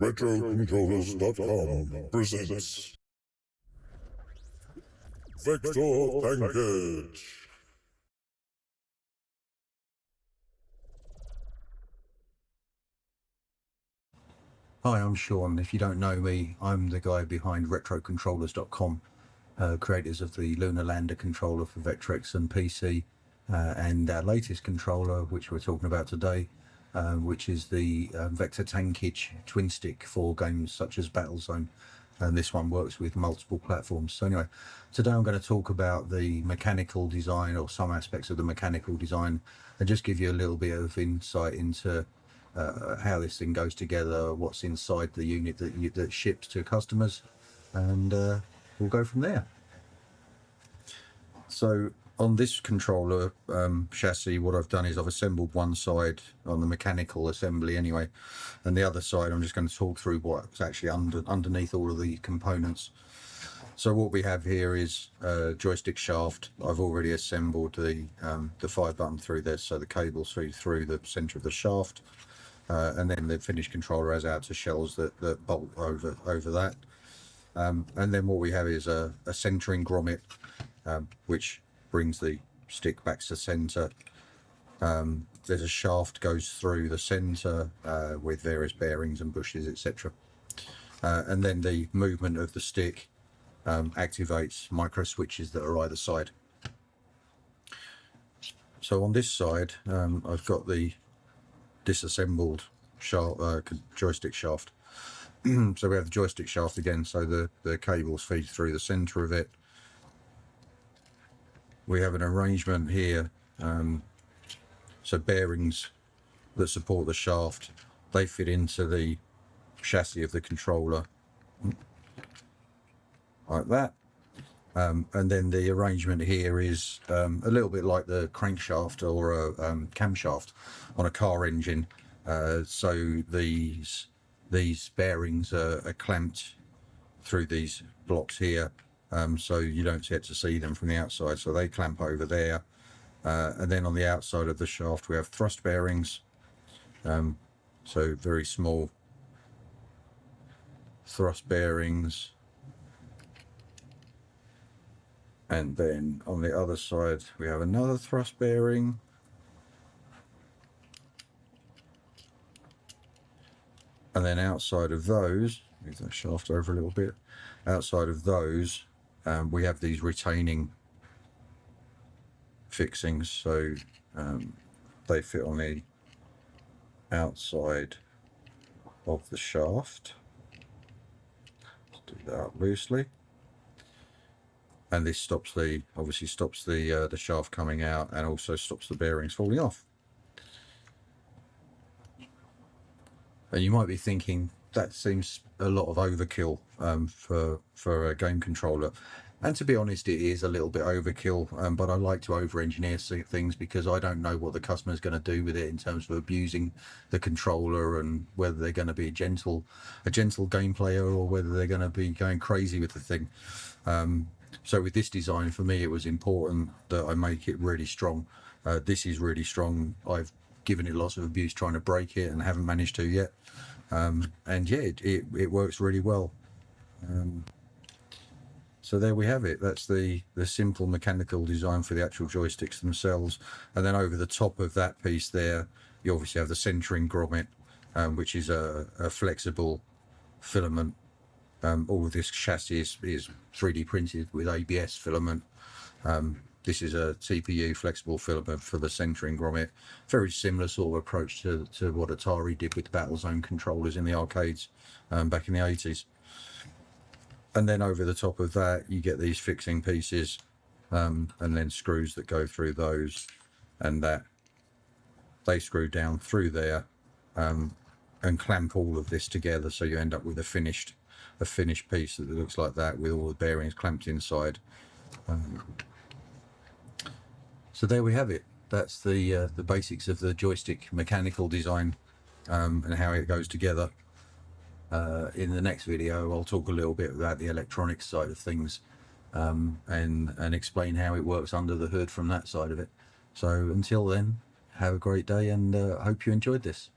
RetroControllers.com presents Vector Tankage. Hi, I'm Sean. If you don't know me, I'm the guy behind RetroControllers.com, creators of the Lunar Lander controller for Vectrex and PC, and our latest controller, which we're talking about today, which is the Vector Tankage twin stick for games such as Battlezone. And this one works with multiple platforms. So anyway, today I'm going to talk about the mechanical design, or some aspects of the mechanical design, and just give you a little bit of insight into how this thing goes together, what's inside the unit that ships to customers, and we'll go from there. So on this controller chassis, what I've done is I've assembled one side on the mechanical assembly anyway, and the other side I'm just going to talk through what's actually underneath all of the components. So what we have here is a joystick shaft. I've already assembled the 5-button through there, so the cables through the center of the shaft, and then the finished controller has outer shells that bolt over that. And then what we have is a centering grommet, which brings the stick back to center. There's a shaft goes through the center with various bearings and bushes, etc. And then the movement of the stick activates micro switches that are either side. So on this side, I've got the disassembled joystick shaft. So we have the joystick shaft again, so the cables feed through the center of it. We have an arrangement here, so bearings that support the shaft, they fit into the chassis of the controller like that. And then the arrangement here is a little bit like the crankshaft or a camshaft on a car engine. So these bearings are clamped through these blocks here, so you don't get to see them from the outside, so they clamp over there. And then on the outside of the shaft we have thrust bearings, so very small thrust bearings. And then on the other side we have another thrust bearing, and then outside of those, move that shaft over a little bit, outside of those we have these retaining fixings, so they fit on the outside of the shaft. Let's do that up loosely, and this obviously stops the shaft coming out, and also stops the bearings falling off. And you might be thinking that seems a lot of overkill for a game controller, and to be honest, it is a little bit overkill, but I like to over-engineer things because I don't know what the customer is going to do with it in terms of abusing the controller, and whether they're going to be a gentle game player, or whether they're going to be going crazy with the thing. So with this design, for me, it was important that I make it really strong. This is really strong. I've given it lots of abuse trying to break it and haven't managed to yet. And yeah, it works really well. So there we have it. That's the simple mechanical design for the actual joysticks themselves. And then over the top of that piece there, you obviously have the centering grommet, which is a flexible filament. All of this chassis is 3D printed with ABS filament. This is a TPU flexible filament for the centering grommet. Very similar sort of approach to what Atari did with Battlezone controllers in the arcades back in the 80s. And then over the top of that you get these fixing pieces, and then screws that go through those, and that they screw down through there and clamp all of this together, so you end up with a finished piece that looks like that, with all the bearings clamped inside. So there we have it. That's the basics of the joystick mechanical design, and how it goes together. In the next video I'll talk a little bit about the electronics side of things, and explain how it works under the hood from that side of it. So until then, have a great day, and hope you enjoyed this.